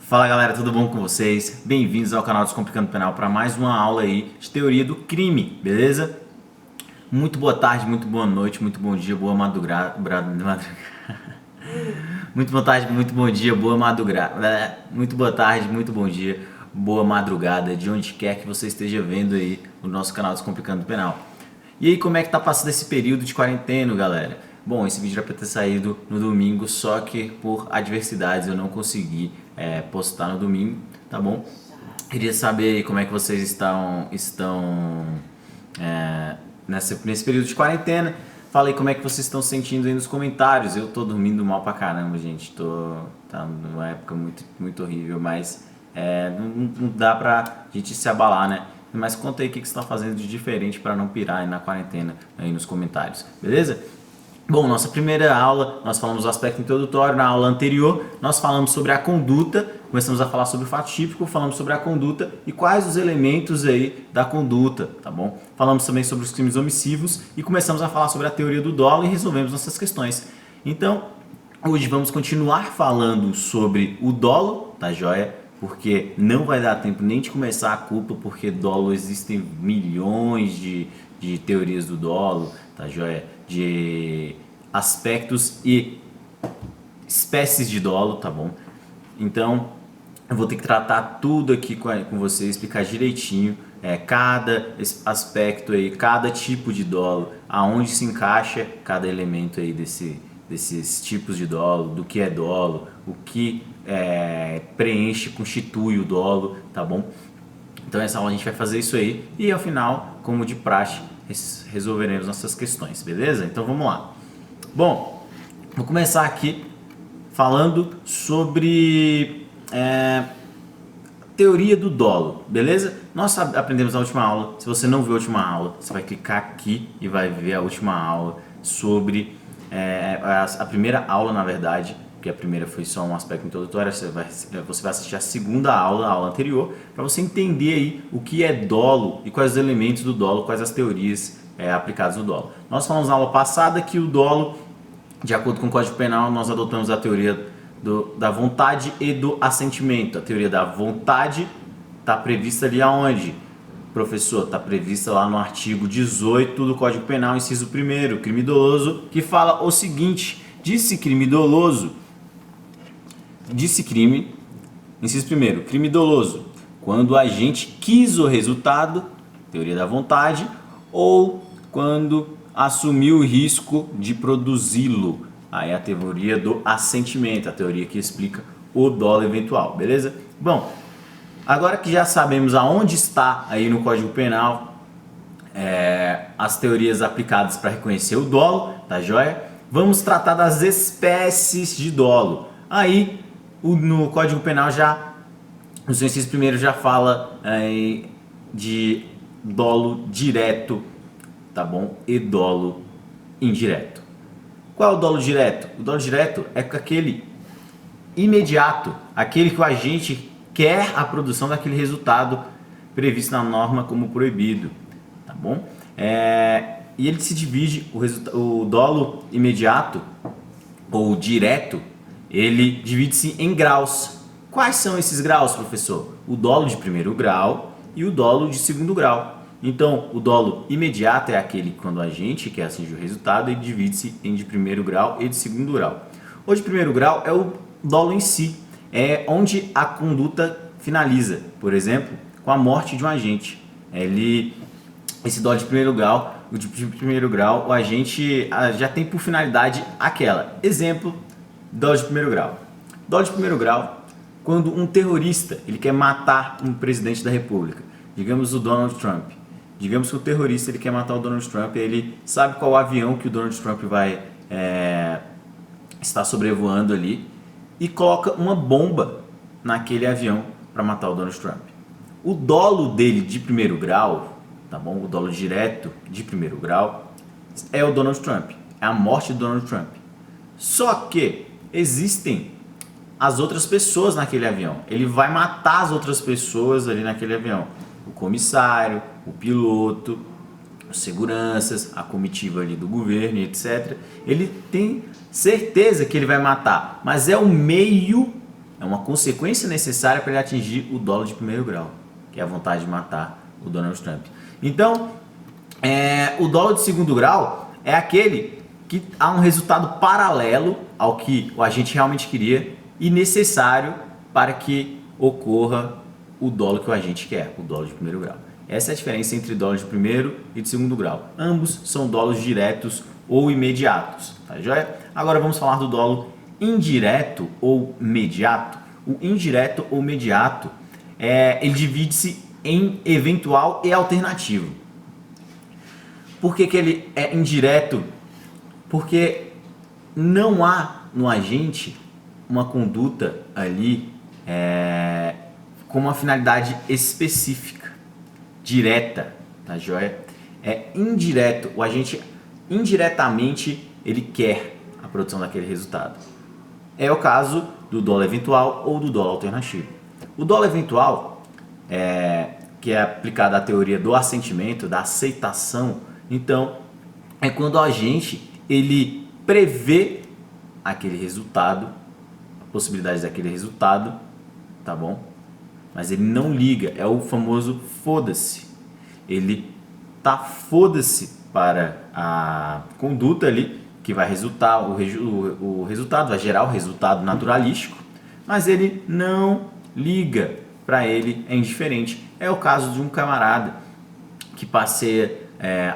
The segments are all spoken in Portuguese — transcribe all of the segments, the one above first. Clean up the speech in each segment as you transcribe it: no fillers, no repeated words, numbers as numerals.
Fala galera, tudo bom com vocês? Bem-vindos ao canal Descomplicando Penal para mais uma aula aí de teoria do crime, beleza? Muito boa tarde, muito boa noite, muito bom dia, boa madrugada. Muito boa tarde, muito bom dia, boa madrugada. Muito boa tarde, muito bom dia, boa madrugada, de onde quer que você esteja vendo aí o nosso canal Descomplicando Penal. E aí, como é que tá passando esse período de quarentena, galera? Bom, esse vídeo era para ter saído no domingo, só que por adversidades eu não consegui postar no domingo, tá bom? Queria saber aí como é que vocês estão nesse período de quarentena. Fala aí como é que vocês estão se sentindo aí nos comentários. Eu tô dormindo mal pra caramba, gente. Tá numa época muito horrível, mas não dá pra gente se abalar, né? Mas conta aí o que você está fazendo de diferente para não pirar aí na quarentena aí nos comentários, beleza? Bom, nossa primeira aula, nós falamos do aspecto introdutório. Na aula anterior, nós falamos sobre a conduta, começamos a falar sobre o fato típico, falamos sobre a conduta e quais os elementos aí da conduta, tá bom? Falamos também sobre os crimes omissivos e começamos a falar sobre a teoria do dolo e resolvemos nossas questões. Então, hoje vamos continuar falando sobre o dolo, tá joia? Porque não vai dar tempo nem de começar a culpa, porque dolo existem milhões de teorias do dolo, tá joia? De aspectos e espécies de dolo, tá bom? Então, eu vou ter que tratar tudo aqui com você, explicar direitinho cada aspecto aí, cada tipo de dolo, aonde se encaixa cada elemento aí desses tipos de dolo, do que é dolo, o que preenche, constitui o dolo, tá bom? Então essa aula a gente vai fazer isso aí e ao final, como de praxe, resolveremos nossas questões, beleza? Então vamos lá. Bom, vou começar aqui falando sobre teoria do dolo, beleza? Nós aprendemos na última aula. Se você não viu a última aula, você vai clicar aqui e vai ver a última aula sobre a primeira aula, na verdade, porque a primeira foi só um aspecto introdutório. Você vai assistir a segunda aula, a aula anterior, para você entender aí o que é dolo e quais os elementos do dolo, quais as teorias aplicadas no dolo. Nós falamos na aula passada que o dolo, de acordo com o Código Penal, nós adotamos a teoria da vontade e do assentimento. A teoria da vontade está prevista ali aonde? Professor, está prevista lá no artigo 18 do Código Penal, inciso 1º, crime doloso, que fala o seguinte: disse crime, inciso 1º, crime doloso, quando o agente quis o resultado, teoria da vontade, ou quando assumiu o risco de produzi-lo. Aí a teoria do assentimento, a teoria que explica o dolo eventual, beleza? Bom, agora que já sabemos aonde está aí no Código Penal as teorias aplicadas para reconhecer o dolo, tá joia? Vamos tratar das espécies de dolo. Aí no Código Penal no seu inciso 1º já fala de dolo direto, tá bom? E dolo indireto. Qual é o dolo direto? O dolo direto é aquele imediato, aquele que o agente quer a produção daquele resultado previsto na norma como proibido, tá bom? E ele se divide, o dolo imediato ou direto, ele divide-se em graus. Quais são esses graus, professor? O dolo de primeiro grau e o dolo de segundo grau. Então, o dolo imediato é aquele quando o agente quer atingir o resultado, ele divide-se em de primeiro grau e de segundo grau. O de primeiro grau é o dolo em si, é onde a conduta finaliza, por exemplo, com a morte de um agente. Esse dolo de primeiro grau, o agente já tem por finalidade aquela. Exemplo, dolo de primeiro grau. Dolo de primeiro grau, quando um terrorista ele quer matar um presidente da república, digamos o Donald Trump. Digamos que o terrorista ele quer matar o Donald Trump, ele sabe qual avião que o Donald Trump vai estar sobrevoando ali e coloca uma bomba naquele avião para matar o Donald Trump. O dolo dele de primeiro grau, tá bom? O dolo direto de primeiro grau é o Donald Trump, é a morte do Donald Trump. Só que existem as outras pessoas naquele avião. Ele vai matar as outras pessoas ali naquele avião. O comissário, o piloto, os seguranças, a comitiva ali do governo, etc. Ele tem certeza que ele vai matar, mas é o meio é uma consequência necessária para ele atingir o dolo de primeiro grau, que é a vontade de matar o Donald Trump. Então, o dolo de segundo grau é aquele que há um resultado paralelo ao que o agente realmente queria e necessário para que ocorra o dolo que o agente quer, o dolo de primeiro grau. Essa é a diferença entre dolo de primeiro e de segundo grau. Ambos são dolos diretos ou imediatos, tá joia? Agora vamos falar do dolo indireto ou mediato. O indireto ou mediato, ele divide-se em eventual e alternativo. Por que ele é indireto? Porque não há no agente uma conduta ali com uma finalidade específica, direta, tá joia? É indireto, o agente indiretamente ele quer a produção daquele resultado. É o caso do dolo eventual ou do dolo alternativo. O dolo eventual, que é aplicado à teoria do assentimento, da aceitação, então é quando o agente ele prevê aquele resultado, a possibilidade daquele resultado, tá bom? Mas ele não liga, é o famoso foda-se. Ele tá foda-se para a conduta ali, que vai resultar, o resultado, vai gerar o resultado naturalístico, mas ele não liga, para ele é indiferente. É o caso de um camarada que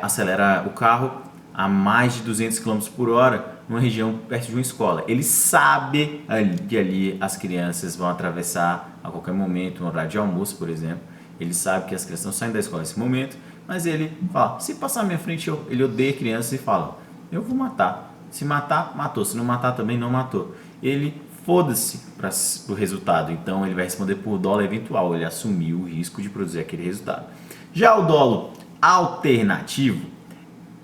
acelera o carro a mais de 200 km por hora numa região perto de uma escola. Ele sabe que ali as crianças vão atravessar a qualquer momento, no horário de almoço, por exemplo. Ele sabe que as crianças estão saindo da escola nesse momento, mas ele fala, se passar na minha frente, ele odeia crianças e fala, eu vou matar. Se matar, matou. Se não matar também, não matou. Ele foda-se para o resultado. Então ele vai responder por dolo eventual. Ele assumiu o risco de produzir aquele resultado. Já o dolo alternativo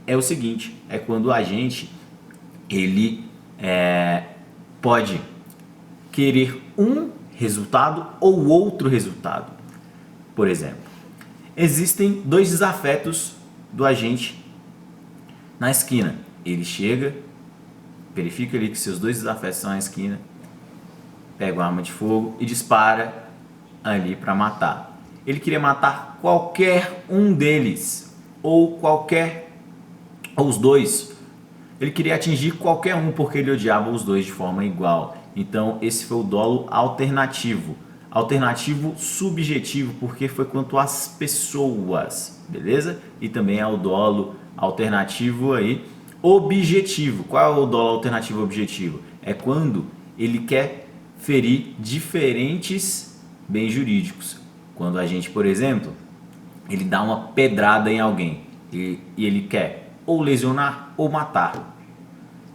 é o seguinte, é quando o agente ele pode querer um resultado ou outro resultado. Por exemplo, existem dois desafetos do agente na esquina. Ele chega, verifica ali que seus dois desafetos estão na esquina, pega uma arma de fogo e dispara ali para matar. Ele queria matar qualquer um deles, ou os dois. Ele queria atingir qualquer um porque ele odiava os dois de forma igual. Então esse foi o dolo alternativo. Alternativo subjetivo porque foi quanto às pessoas, beleza? E também é o dolo alternativo aí objetivo. Qual é o dolo alternativo objetivo? É quando ele quer ferir diferentes bens jurídicos. Quando a gente, por exemplo, ele dá uma pedrada em alguém e ele quer ou lesionar ou matar.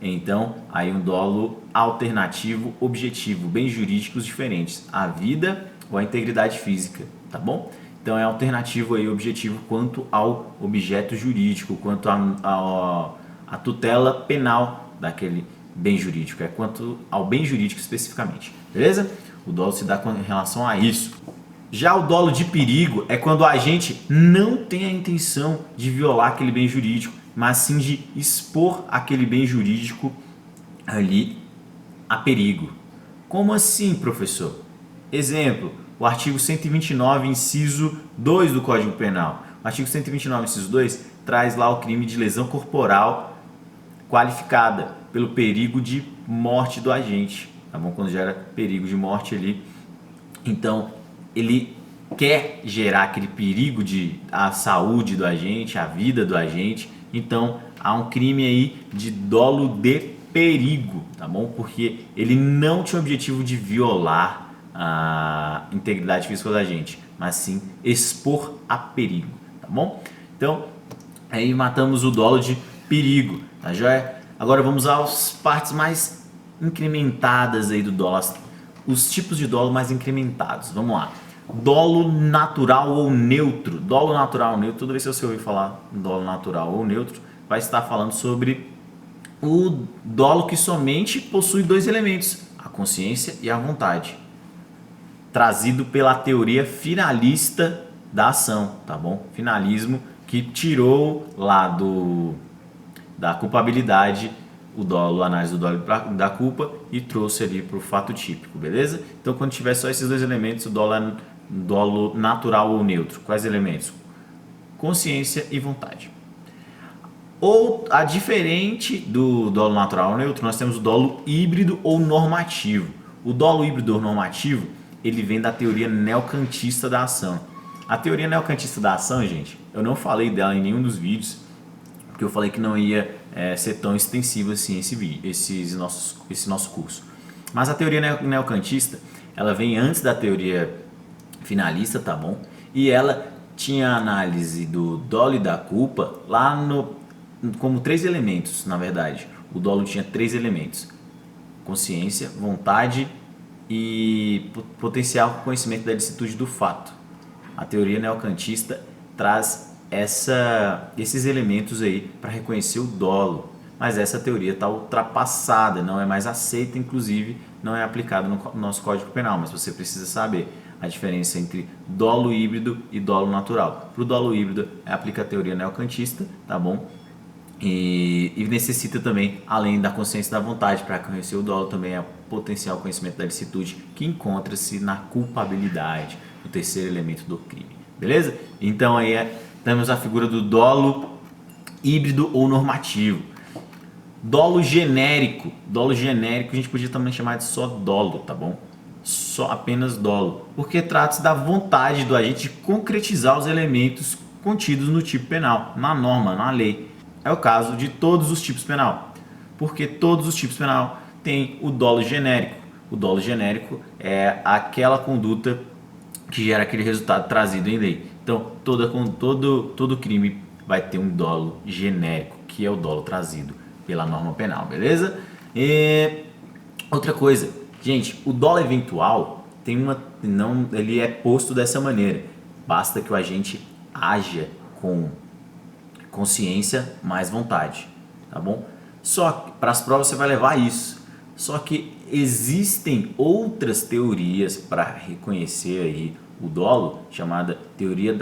Então, aí um dolo alternativo objetivo, bens jurídicos diferentes, a vida ou a integridade física, tá bom? Então é alternativo aí objetivo quanto ao objeto jurídico, quanto a tutela penal daquele bem jurídico, é quanto ao bem jurídico especificamente, beleza? O dolo se dá com relação a isso. Já o dolo de perigo é quando o agente não tem a intenção de violar aquele bem jurídico, mas sim de expor aquele bem jurídico ali a perigo. Como assim, professor? Exemplo, o artigo 129, inciso 2 do Código Penal. O artigo 129, inciso 2, traz lá o crime de lesão corporal qualificada pelo perigo de morte do agente, tá bom? Quando gera perigo de morte ali, então ele quer gerar aquele perigo à saúde do agente, à vida do agente, então há um crime aí de dolo de perigo, tá bom? Porque ele não tinha o objetivo de violar a integridade física do agente, mas sim expor a perigo, tá bom? Então, aí matamos o dolo de perigo, tá joia? Agora vamos às partes mais incrementadas aí do dolo, os tipos de dolo mais incrementados. Vamos lá. Dolo natural ou neutro. Dolo natural ou neutro, toda vez que você ouvir falar dolo natural ou neutro, vai estar falando sobre o dolo que somente possui dois elementos, a consciência e a vontade, trazido pela teoria finalista da ação, tá bom? Finalismo que tirou lá da culpabilidade o dolo, a análise do dolo da culpa e trouxe ali para o fato típico, beleza? Então, quando tiver só esses dois elementos, o dolo é dolo natural ou neutro. Quais elementos? Consciência e vontade. Ou, a diferente do dolo natural ou neutro, nós temos o dolo híbrido ou normativo. O dolo híbrido ou normativo, ele vem da teoria neocantista da ação. A teoria neocantista da ação, gente, eu não falei dela em nenhum dos vídeos, porque eu falei que não ia ser tão extensivo assim esse nosso curso. Mas a teoria neocantista, ela vem antes da teoria finalista, tá bom? E ela tinha a análise do dolo e da culpa lá como 3 elementos, na verdade. O dolo tinha 3 elementos: consciência, vontade e potencial conhecimento da licitude do fato. A teoria neocantista traz esses elementos aí para reconhecer o dolo, mas essa teoria está ultrapassada, não é mais aceita, inclusive não é aplicada no nosso Código Penal, mas você precisa saber a diferença entre dolo híbrido e dolo natural. Para o dolo híbrido, aplica a teoria neocantista, tá bom? E necessita também, além da consciência da vontade, para conhecer o dolo, também é potencial conhecimento da licitude, que encontra-se na culpabilidade, o terceiro elemento do crime. Beleza? Então aí temos a figura do dolo híbrido ou normativo. Dolo genérico. Dolo genérico a gente podia também chamar de só dolo, tá bom? Só apenas dolo. Porque trata-se da vontade do agente de concretizar os elementos contidos no tipo penal, na norma, na lei. É o caso de todos os tipos penal. Porque todos os tipos penal têm o dolo genérico. O dolo genérico é aquela conduta que gera aquele resultado trazido em lei. Então, todo crime vai ter um dolo genérico, que é o dolo trazido pela norma penal, beleza? E outra coisa, gente, o dolo eventual ele é posto dessa maneira. Basta que o agente haja com consciência mais vontade, tá bom? Só que para as provas você vai levar isso. Só que existem outras teorias para reconhecer aí o dolo, chamada teoria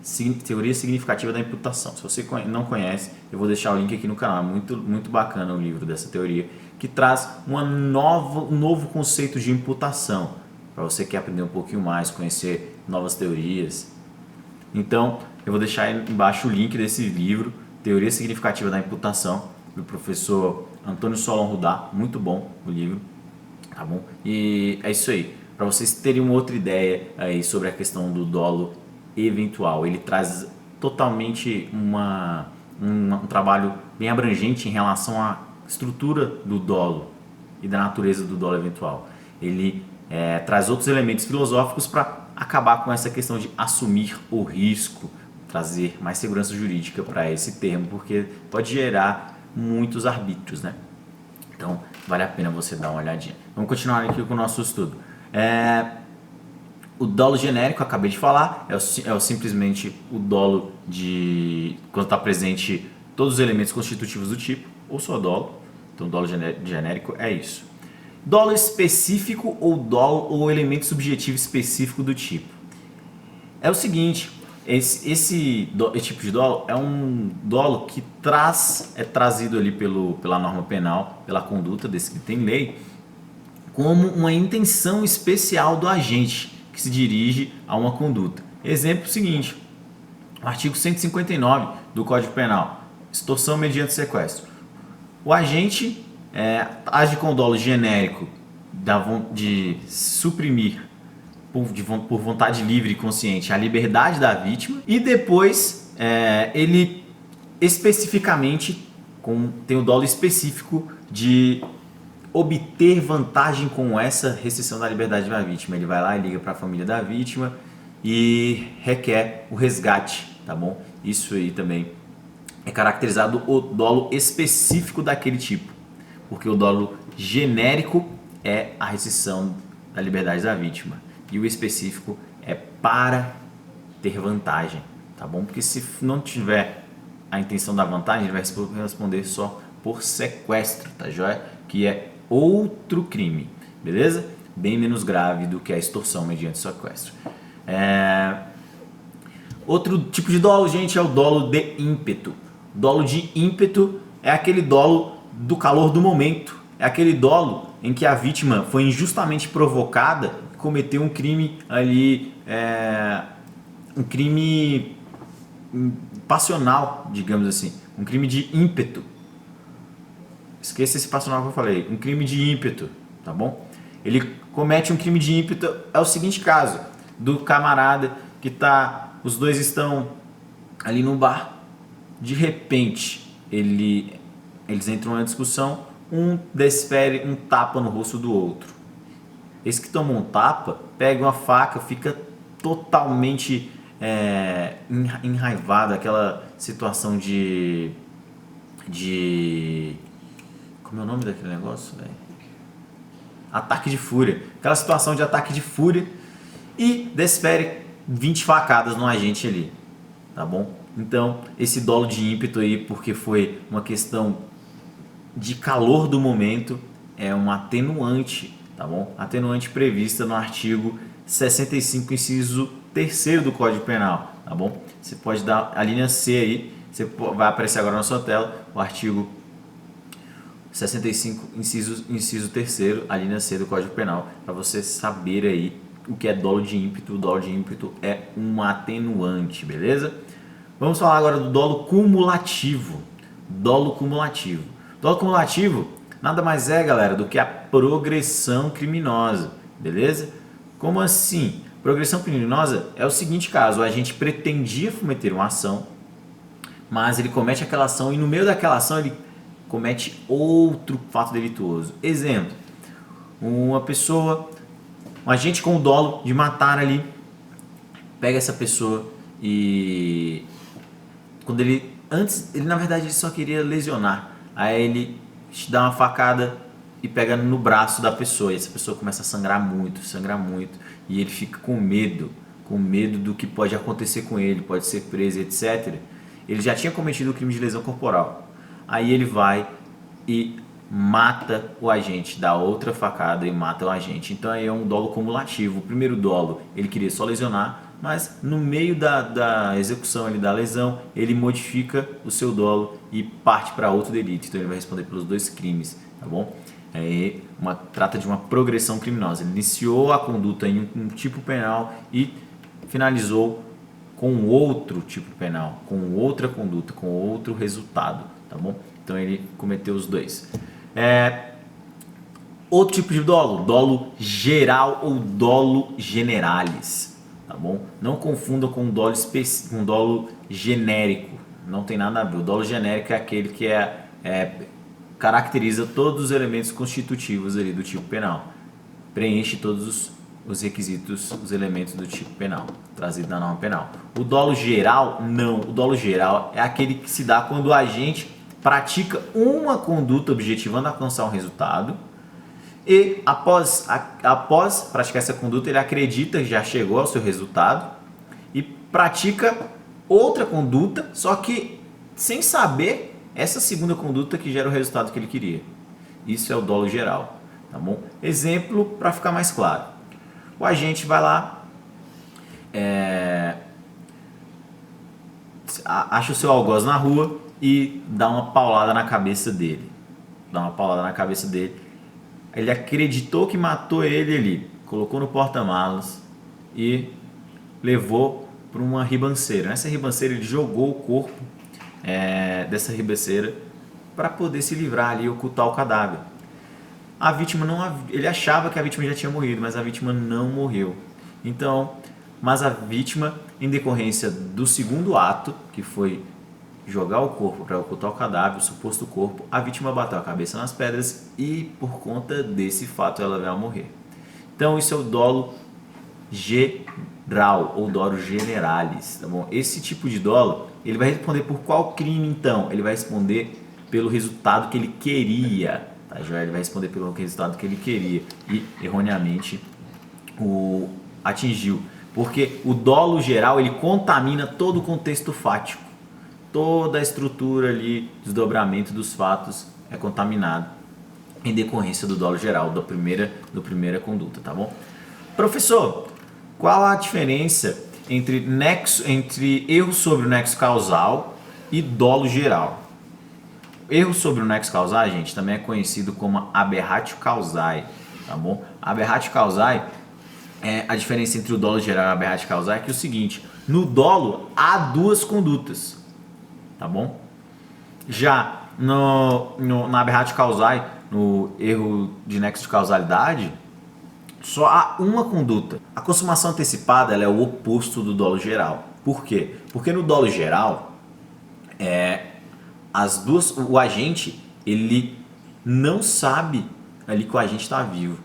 significativa da imputação. Se você não conhece, eu vou deixar o link aqui no canal. É muito bacana o livro dessa teoria, que traz um novo conceito de imputação, para você que quer aprender um pouquinho mais, conhecer novas teorias. Então, eu vou deixar aí embaixo o link desse livro, Teoria Significativa da Imputação, do professor Antônio Solon Rudá. Muito bom o livro, tá bom? E é isso aí, para vocês terem uma outra ideia aí sobre a questão do dolo eventual. Ele traz totalmente um trabalho bem abrangente em relação à estrutura do dolo e da natureza do dolo eventual. Ele traz outros elementos filosóficos para acabar com essa questão de assumir o risco, trazer mais segurança jurídica para esse termo, porque pode gerar muitos arbítrios, né? Então, vale a pena você dar uma olhadinha. Vamos continuar aqui com o nosso estudo. O dolo genérico, eu acabei de falar, é simplesmente o dolo quando está presente todos os elementos constitutivos do tipo, ou só dolo. Então, dolo genérico é isso. Dolo específico ou elemento subjetivo específico do tipo. É o seguinte, esse tipo de dolo é um dolo que é trazido ali pela norma penal, pela conduta descrita em lei, como uma intenção especial do agente que se dirige a uma conduta. Exemplo seguinte, o artigo 159 do Código Penal, extorsão mediante sequestro. O agente age com o dolo genérico de suprimir por vontade livre e consciente a liberdade da vítima, e depois ele especificamente tem o dolo específico de obter vantagem com essa restrição da liberdade da vítima. Ele vai lá e liga para a família da vítima e requer o resgate, tá bom? Isso aí também é caracterizado o dolo específico daquele tipo, porque o dolo genérico é a restrição da liberdade da vítima e o específico é para ter vantagem, tá bom? Porque se não tiver a intenção da vantagem, ele vai responder só por sequestro, tá joia? Que é outro crime, beleza? Bem menos grave do que a extorsão mediante sequestro. Outro tipo de dolo, gente, é o dolo de ímpeto. Dolo de ímpeto é aquele dolo do calor do momento. É aquele dolo em que a vítima foi injustamente provocada e cometeu um crime ali, um crime passional, digamos assim, um crime de ímpeto. Esqueça esse passional que eu falei, um crime de ímpeto, tá bom? Ele comete um crime de ímpeto, é o seguinte caso, do camarada que os dois estão ali no bar, de repente eles entram na discussão, um desfere um tapa no rosto do outro. Esse que tomou um tapa, pega uma faca, fica totalmente enraivado, aquela situação de... Como é o nome daquele negócio, velho? Ataque de fúria. Aquela situação de ataque de fúria e desfere 20 facadas no agente ali, tá bom? Então, esse dolo de ímpeto aí, porque foi uma questão de calor do momento, é um atenuante, tá bom? Atenuante prevista no artigo 65, inciso 3º do Código Penal, tá bom? Você pode dar a linha C aí, vai aparecer agora na sua tela, o artigo 65, inciso 3º, a linha C do Código Penal, para você saber aí o que é dolo de ímpeto. O dolo de ímpeto é um atenuante, beleza? Vamos falar agora do dolo cumulativo. Dolo cumulativo. Dolo cumulativo nada mais é, galera, do que a progressão criminosa, beleza? Como assim? Progressão criminosa é o seguinte caso: a gente pretendia cometer uma ação, mas ele comete aquela ação e no meio daquela ação ele comete outro fato delituoso. Exemplo, uma pessoa, um agente com o dolo de matar ali, pega essa pessoa e quando ele na verdade ele só queria lesionar, aí ele dá uma facada e pega no braço da pessoa, e essa pessoa começa a sangrar muito, e ele fica com medo do que pode acontecer com ele, pode ser preso, etc. Ele já tinha cometido o crime de lesão corporal. Aí ele vai e mata o agente, dá outra facada e mata o agente. Então aí é um dolo cumulativo. O primeiro dolo ele queria só lesionar, mas no meio da execução ali, da lesão, ele modifica o seu dolo e parte para outro delito. Então ele vai responder pelos dois crimes, tá bom? Trata de uma progressão criminosa. Ele iniciou a conduta em um tipo penal e finalizou com outro tipo penal, com outra conduta, com outro resultado, tá bom? Então ele cometeu os dois. Outro tipo de dolo, dolo geral ou dolo generalis, tá bom? Não confunda com dolo genérico, não tem nada a ver. O dolo genérico é aquele que caracteriza todos os elementos constitutivos ali do tipo penal, preenche todos os requisitos, os elementos do tipo penal, trazido na norma penal. O dolo geral, não. O dolo geral é aquele que se dá quando o agente pratica uma conduta objetivando alcançar um resultado e após praticar essa conduta ele acredita que já chegou ao seu resultado e pratica outra conduta, só que sem saber essa segunda conduta que gera o resultado que ele queria. Isso é o dolo geral, tá bom? Exemplo para ficar mais claro. O agente vai lá, acha o seu algoz na rua e dá uma paulada na cabeça dele. Ele acreditou que matou ele ali, colocou no porta-malas e levou para uma ribanceira. Nessa ribanceira ele jogou o corpo dessa ribanceira para poder se livrar ali e ocultar o cadáver. A vítima ele achava que a vítima já tinha morrido, mas a vítima não morreu. Então, mas a vítima, em decorrência do segundo ato, que foi jogar o corpo para ocultar o cadáver, o suposto corpo, a vítima bateu a cabeça nas pedras e por conta desse fato ela vai morrer. Então isso é o dolo geral ou dolo generalis, tá bom? Esse tipo de dolo, ele vai responder por qual crime então? Ele vai responder pelo resultado que ele queria, tá? Ele vai responder pelo resultado que ele queria e erroneamente o atingiu, porque o dolo geral ele contamina todo o contexto fático. Toda a estrutura ali, desdobramento dos fatos é contaminado em decorrência do dolo geral, da primeira conduta, tá bom? Professor, qual a diferença entre erro sobre o nexo causal e dolo geral? Erro sobre o nexo causai, gente, também é conhecido como aberratio causai, tá bom? Aberratio causai, a diferença entre o dolo geral e o aberratio causai é que é o seguinte, no dolo há duas condutas, tá bom? Já na aberratio causai, no erro de nexo de causalidade, só há uma conduta. A consumação antecipada ela é o oposto do dolo geral. Por quê? Porque no dolo geral, o agente ele não sabe ali que o agente está vivo.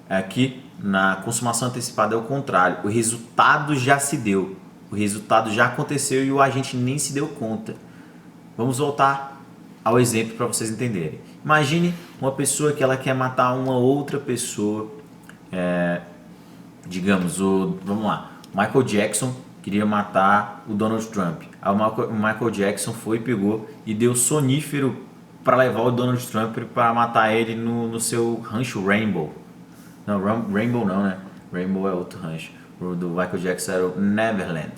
Aqui na consumação antecipada é o contrário. O resultado já se deu. O resultado já aconteceu e o agente nem se deu conta. Vamos voltar ao exemplo para vocês entenderem. Imagine uma pessoa que ela quer matar uma outra pessoa. Digamos, vamos lá, Michael Jackson queria matar o Donald Trump. Aí o Michael Jackson foi, pegou e deu sonífero para levar o Donald Trump para matar ele no seu rancho Rainbow. Não, Rainbow não, né? Rainbow é outro rancho. O do Michael Jackson era o Neverland.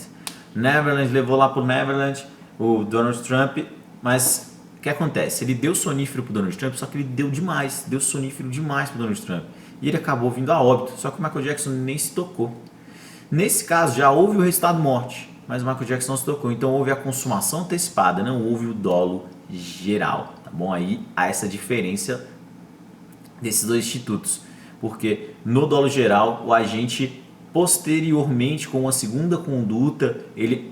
Neverland levou lá pro Neverland o Donald Trump, mas o que acontece? Ele deu sonífero pro Donald Trump, só que ele deu sonífero demais pro Donald Trump. E ele acabou vindo a óbito, só que o Michael Jackson nem se tocou. Nesse caso, já houve o resultado morte, mas o Michael Jackson não se tocou. Então houve a consumação antecipada, não houve o dolo geral, tá bom? Aí há essa diferença desses dois institutos. Porque no dolo geral, o agente posteriormente, com uma segunda conduta, ele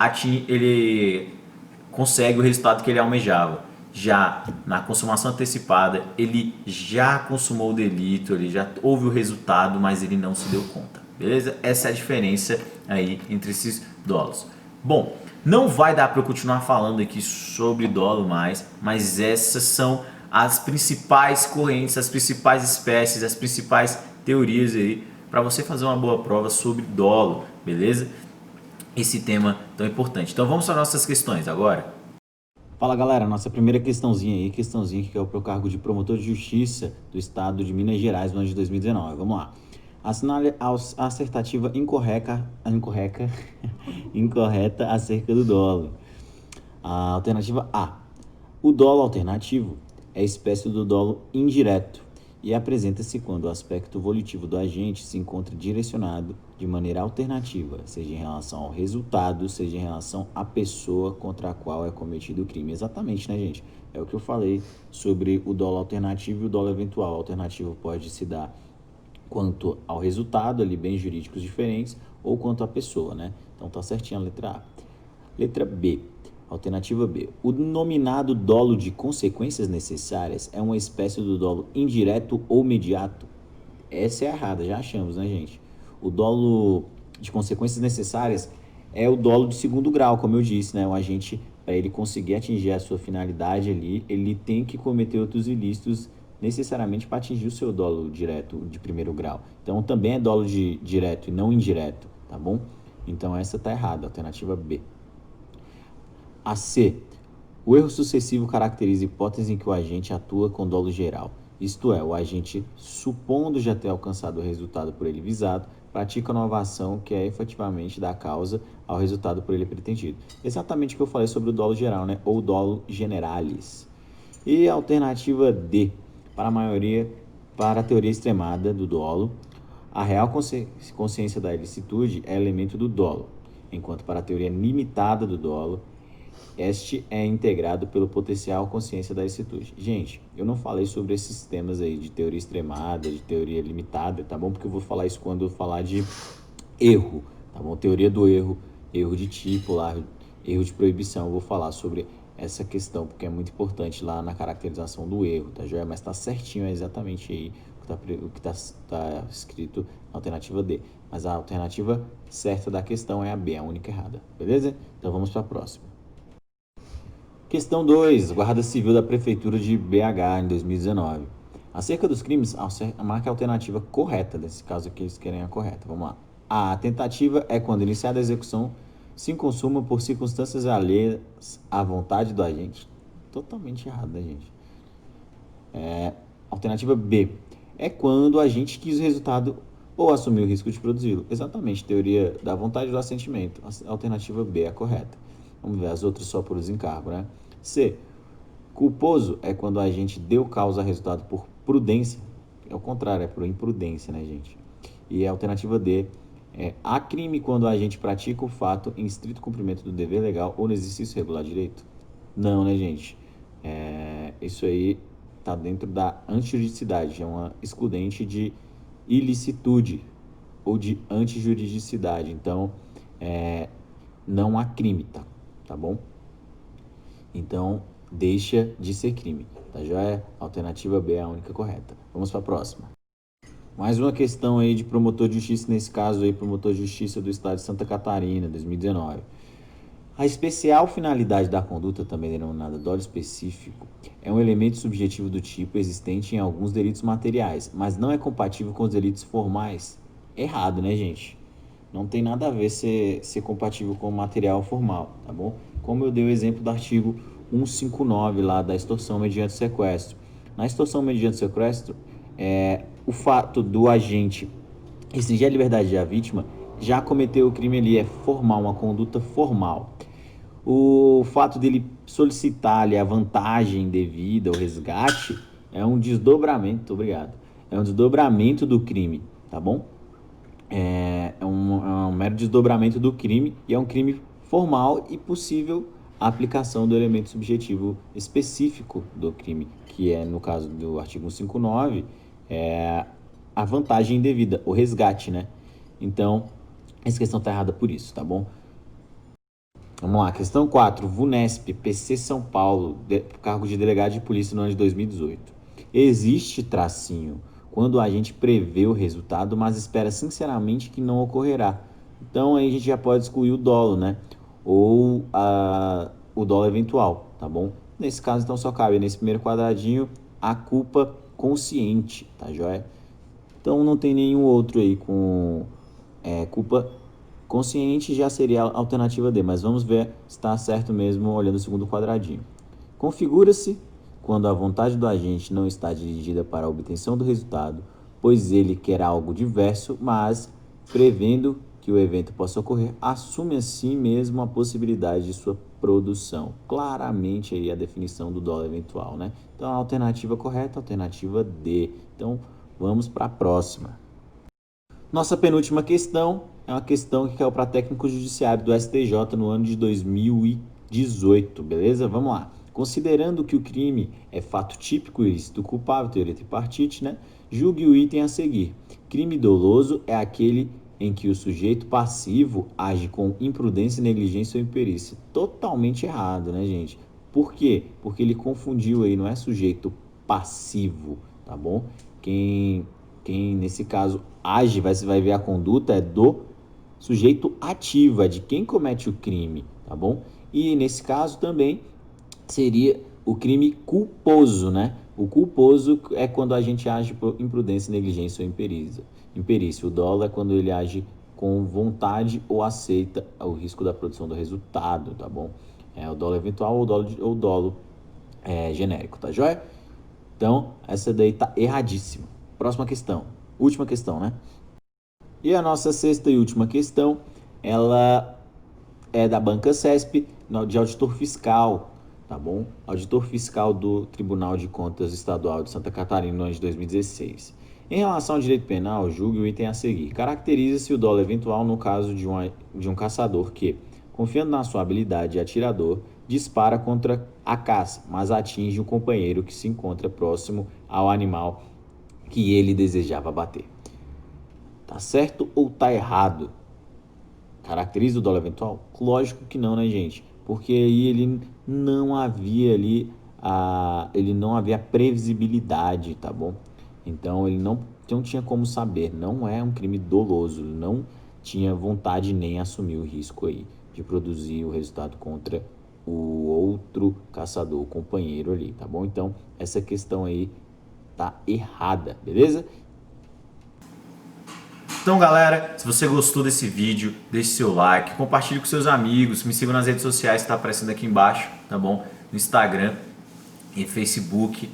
consegue o resultado que ele almejava. Já na consumação antecipada, ele já consumou o delito, ele já houve o resultado, mas ele não se deu conta. Beleza? Essa é a diferença aí entre esses dolos. Bom, não vai dar para eu continuar falando aqui sobre dolo mais, mas essas são as principais correntes, as principais espécies, as principais teorias aí para você fazer uma boa prova sobre dolo, beleza? Esse tema tão importante. Então vamos para nossas questões agora. Fala galera, nossa primeira questãozinha que é o pro cargo de promotor de justiça do estado de Minas Gerais no ano de 2019. Vamos lá. Assinale a assertativa incorreta acerca do dolo. A alternativa A. O dolo alternativo é espécie do dolo indireto e apresenta-se quando o aspecto volitivo do agente se encontra direcionado de maneira alternativa, seja em relação ao resultado, seja em relação à pessoa contra a qual é cometido o crime. Exatamente, né, gente? É o que eu falei sobre o dolo alternativo e o dolo eventual. O alternativo pode se dar quanto ao resultado, ali bens jurídicos diferentes, ou quanto à pessoa, né? Então tá certinho a letra A. Letra B. Alternativa B. O nominado dolo de consequências necessárias é uma espécie do dolo indireto ou imediato? Essa é errada, já achamos, né, gente? O dolo de consequências necessárias é o dolo de segundo grau, como eu disse, né? O agente, para ele conseguir atingir a sua finalidade ali, ele tem que cometer outros ilícitos necessariamente para atingir o seu dolo direto de primeiro grau. Então também é dolo de direto e não indireto, tá bom? Então essa tá errada, alternativa B. A C. O erro sucessivo caracteriza a hipótese em que o agente atua com dolo geral. Isto é, o agente, supondo já ter alcançado o resultado por ele visado, pratica uma inovação que é efetivamente da causa ao resultado por ele pretendido. Exatamente o que eu falei sobre o dolo geral, né? Ou dolo generalis. E a alternativa D. Para a teoria extremada do dolo, a real consciência da ilicitude é elemento do dolo, enquanto para a teoria limitada do dolo, este é integrado pelo potencial consciência da ilicitude. Gente, eu não falei sobre esses temas aí de teoria extremada, de teoria limitada, tá bom? Porque eu vou falar isso quando eu falar de erro, tá bom? Teoria do erro, erro de tipo lá, erro de proibição. Eu vou falar sobre essa questão, porque é muito importante lá na caracterização do erro, tá joia? Mas tá certinho, é exatamente aí o que tá escrito na alternativa D. Mas a alternativa certa da questão é a B, a única errada, beleza? Então vamos para a próxima. Questão 2. Guarda Civil da Prefeitura de BH em 2019. Acerca dos crimes, marque a alternativa correta. Nesse caso aqui, eles querem a correta. Vamos lá. A tentativa é quando iniciada a execução se consuma por circunstâncias alheias à vontade do agente. Totalmente errado, né, gente? Alternativa B. É quando o agente quis o resultado ou assumiu o risco de produzi-lo. Exatamente. Teoria da vontade do assentimento. A alternativa B é a correta. Vamos ver as outras só por desencargo, né? C. Culposo é quando a gente deu causa a resultado por prudência. É o contrário, é por imprudência, né, gente? E a alternativa D é há crime quando a gente pratica o fato em estrito cumprimento do dever legal ou no exercício regular de direito? Não, né, gente? Isso aí está dentro da antijuridicidade, é uma excludente de ilicitude ou de antijuridicidade. Então, não há crime, tá bom? Então, deixa de ser crime, tá joia? Alternativa B é a única correta. Vamos para a próxima. Mais uma questão aí de promotor de justiça, nesse caso aí, promotor de justiça do estado de Santa Catarina, 2019. A especial finalidade da conduta, também denominada dolo específico, é um elemento subjetivo do tipo existente em alguns delitos materiais, mas não é compatível com os delitos formais. Errado, né, gente? Não tem nada a ver ser compatível com o material formal, tá bom? Como eu dei o exemplo do artigo 159 lá da extorsão mediante sequestro. Na extorsão mediante sequestro, o fato do agente restringir a liberdade da vítima já cometeu o crime ali, é formal, uma conduta formal. O fato dele solicitar ali a vantagem devida, o resgate, é um desdobramento, obrigado, é um desdobramento do crime, tá bom? É um mero desdobramento do crime e é um crime formal e possível a aplicação do elemento subjetivo específico do crime, que é, no caso do artigo 159, a vantagem indevida, o resgate, né? Então, essa questão está errada por isso, tá bom? Vamos lá, questão 4. VUNESP, PC São Paulo, cargo de delegado de polícia no ano de 2018. Existe tracinho quando a gente prevê o resultado, mas espera sinceramente que não ocorrerá. Então aí a gente já pode excluir o dolo, né? Ou o dolo eventual, tá bom? Nesse caso, então, só cabe nesse primeiro quadradinho a culpa consciente, tá joia? Então não tem nenhum outro aí com culpa consciente, já seria a alternativa D, mas vamos ver se está certo mesmo olhando o segundo quadradinho. Configura-se quando a vontade do agente não está dirigida para a obtenção do resultado, pois ele quer algo diverso, mas, prevendo que o evento possa ocorrer, assume assim mesmo a possibilidade de sua produção. Claramente aí a definição do dolo eventual, né? Então a alternativa correta, a alternativa D. Então vamos para a próxima. Nossa penúltima questão é uma questão que caiu para técnico judiciário do STJ no ano de 2018, beleza? Vamos lá. Considerando que o crime é fato típico e ilícito culpável, teoria tripartite, né? Julgue o item a seguir. Crime doloso é aquele em que o sujeito passivo age com imprudência, negligência ou imperícia. Totalmente errado, né, gente? Por quê? Porque ele confundiu aí, não é sujeito passivo, tá bom? Quem nesse caso age, vai ver a conduta é do sujeito ativo, é de quem comete o crime, tá bom? E nesse caso também seria o crime culposo, né? O culposo é quando a gente age por imprudência, negligência ou imperícia. O dolo é quando ele age com vontade ou aceita o risco da produção do resultado, tá bom? É o dolo eventual ou o dolo genérico, tá joia? Então, essa daí tá erradíssima. Próxima questão. Última questão, né? E a nossa sexta e última questão, ela é da Banca CESP, de auditor fiscal, tá bom? Auditor fiscal do Tribunal de Contas Estadual de Santa Catarina no ano de 2016. Em relação ao direito penal, julgue o item a seguir. Caracteriza-se o dolo eventual no caso de um caçador que, confiando na sua habilidade de atirador, dispara contra a caça, mas atinge o companheiro que se encontra próximo ao animal que ele desejava bater. Tá certo ou tá errado? Caracteriza o dolo eventual? Lógico que não, né, gente? Porque aí ele não havia ali ele não havia previsibilidade, tá bom? Então ele não tinha como saber, não é um crime doloso, ele não tinha vontade nem assumir o risco aí de produzir o resultado contra o outro caçador, o companheiro ali, tá bom? Então essa questão aí tá errada, beleza? Então, galera, se você gostou desse vídeo, deixe seu like, compartilhe com seus amigos, me siga nas redes sociais que está aparecendo aqui embaixo, tá bom? No Instagram e Facebook.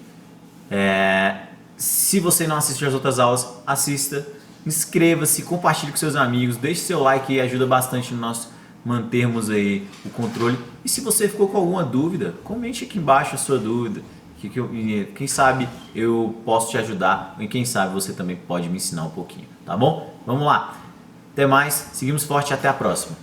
Se você não assistiu as outras aulas, assista, inscreva-se, compartilhe com seus amigos, deixe seu like e ajuda bastante no nosso mantermos aí o controle. E se você ficou com alguma dúvida, comente aqui embaixo a sua dúvida. Quem sabe eu posso te ajudar e quem sabe você também pode me ensinar um pouquinho, tá bom? Vamos lá. Até mais, seguimos forte e até a próxima.